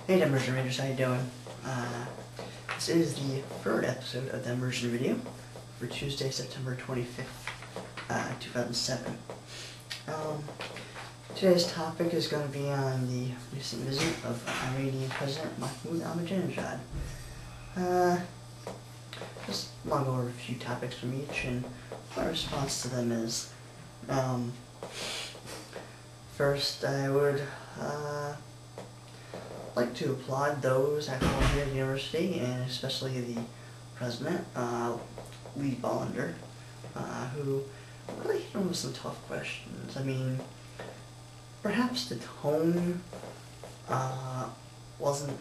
Hey Dymersion readers, how you doing? This is the third episode of the Dymersion video for Tuesday, September 25th, 2007. Today's topic is going to be on the recent visit of Iranian President Mahmoud Ahmadinejad. Just want to go over a few topics from each, and my response to them is, first I would like to applaud those at Columbia University, and especially the president, Lee Bollender, who really hit him with some tough questions. I mean, perhaps the tone wasn't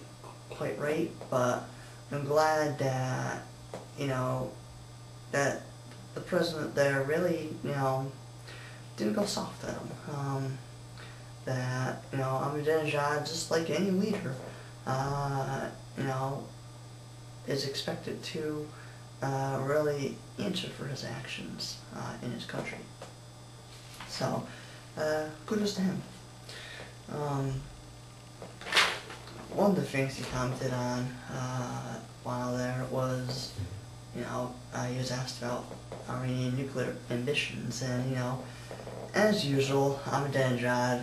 quite right, but I'm glad that, that the president there really, didn't go soft at him. That, Ahmadinejad, just like any leader, is expected to really answer for his actions in his country. So, kudos to him. One of the things he commented on while there was, he was asked about Iranian nuclear ambitions, and, as usual, Ahmadinejad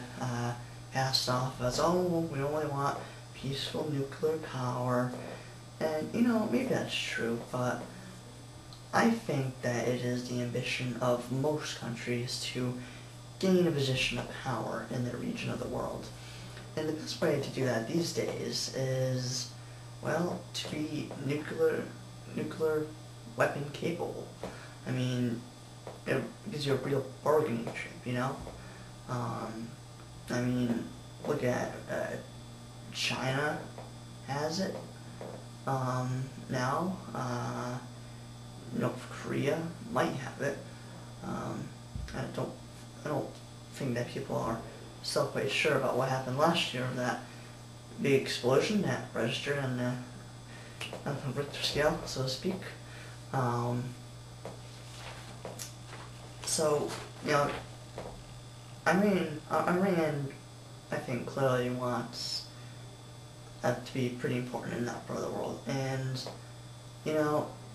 passed off as, oh, we only want peaceful nuclear power. And, maybe that's true, but I think that it is the ambition of most countries to gain a position of power in their region of the world. And the best way to do that these days is, well, to be nuclear weapon capable. I mean, it gives you a real bargaining chip, I mean, look at China has it now. North Korea might have it. I don't think that people are still quite sure about what happened last year of that big explosion that registered on the Richter scale, so to speak. So, Iran, I think, clearly wants that to be pretty important in that part of the world. And,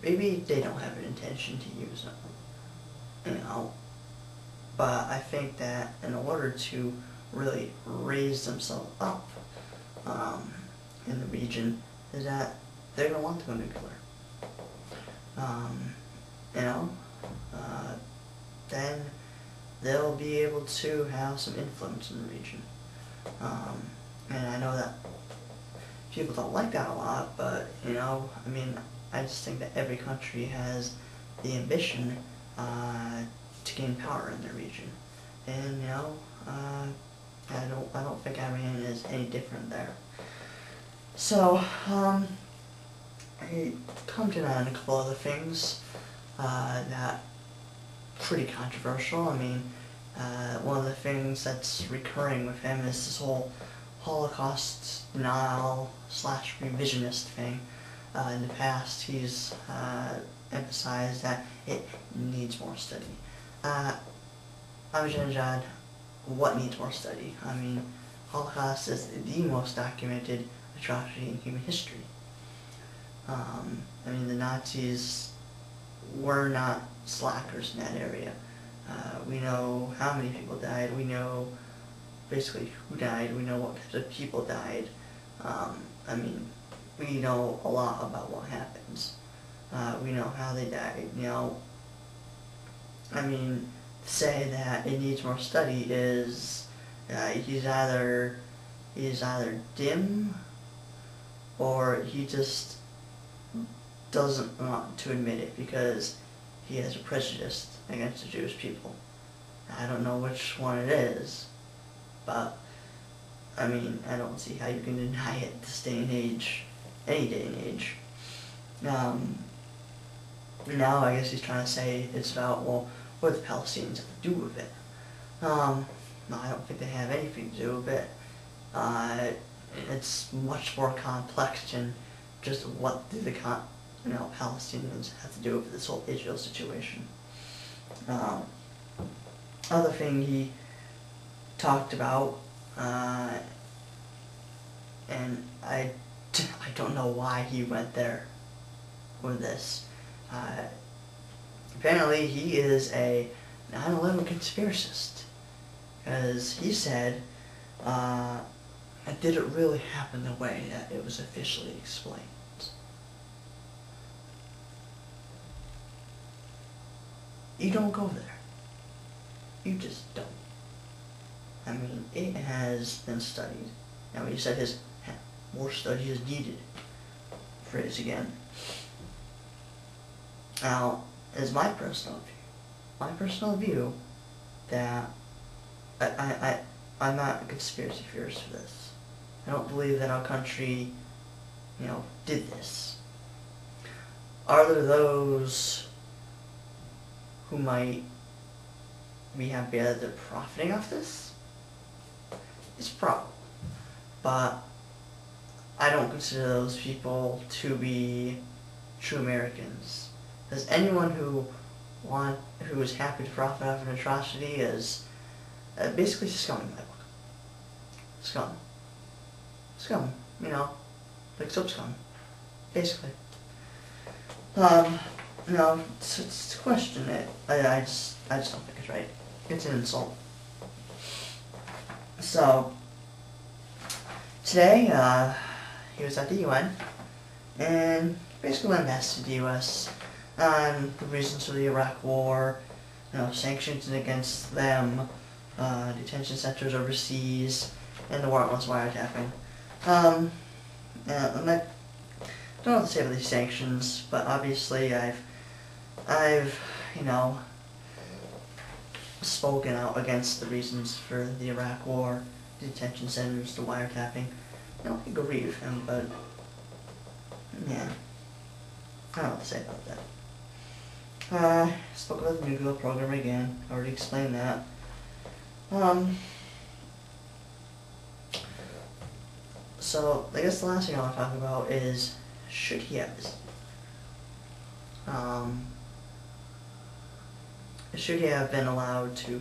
maybe they don't have an intention to use them, but I think that in order to really raise themselves up in the region, is that they're going to want to go nuclear. Then they'll be able to have some influence in the region. And I know that people don't like that a lot, but, I just think that every country has the ambition to gain power in their region. And, I don't think Iran is any different there. So, I commented on a couple other things that pretty controversial. I mean, one of the things that's recurring with him is this whole Holocaust denial / revisionist thing. In the past, he's emphasized that it needs more study. Ahmadinejad, what needs more study? I mean, Holocaust is the most documented atrocity in human history. The Nazis were not slackers in that area. We know how many people died. We know basically who died. We know what types of people died. We know a lot about what happens. We know how they died. To say that it needs more study is he's either dim, or he just doesn't want to admit it because he has a prejudice against the Jewish people. I don't know which one it is, but I don't see how you can deny it this day and age, any day and age. Now I guess he's trying to say it's about, well, what do the Palestinians have to do with it? No, I don't think they have anything to do with it. It's much more complex than just what do the Palestinians have to do with this whole Israel situation. Other thing he talked about and I don't know why he went there with this. Apparently he is a 9/11 conspiracist, because he said, did it really happen the way that it was officially explained? You don't go there. You just don't. I mean, it has been studied. Now, he said more study is needed. Phrase again. Now, it's my personal view that I'm not a conspiracy theorist for this. I don't believe that our country, did this. Are there those who might be happy that they're profiting off this? It's probable. But I don't consider those people to be true Americans. Because anyone who is happy to profit off an atrocity is basically scum in my book. Scum. Scum, like soap scum, basically. It's a question. I just don't think it's right. It's an insult. So, today, he was at the UN, and basically went past to the U.S. on the reasons for the Iraq War, sanctions against them, detention centers overseas, and the warrantless wiretapping. And I don't know what to say about these sanctions, but obviously I've spoken out against the reasons for the Iraq War, the detention centers, the wiretapping. I agree with him, but yeah, I don't know what to say about that. Spoke about the nuclear program again. Already explained that. So I guess the last thing I want to talk about is, should he have this? Should he have been allowed to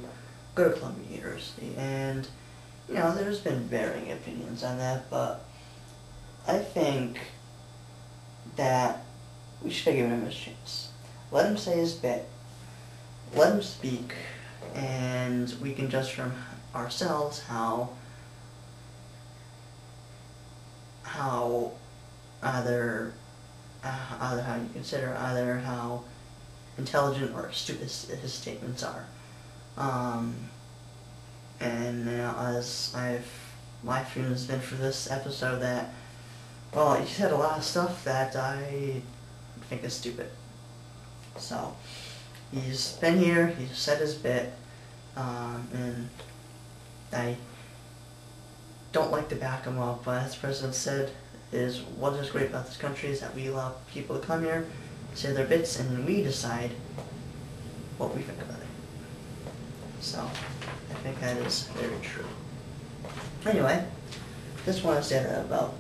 go to Columbia University? And there's been varying opinions on that, but I think that we should have given him a chance. Let him say his bit. Let him speak, and we can judge from ourselves how how intelligent or stupid his statements are. My feeling has been for this episode that, well, he said a lot of stuff that I think is stupid. So, he's been here, he's said his bit, and I don't like to back him up, but as the president said, what is great about this country is that we allow people to come here, say their bits, and then we decide what we think about it. So, I think that is very true. Anyway, just want to say that about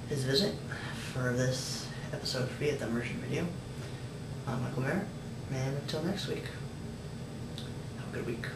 his visit for this episode 3 of the Dymersion video. I'm Michael Merritt, and until next week, have a good week.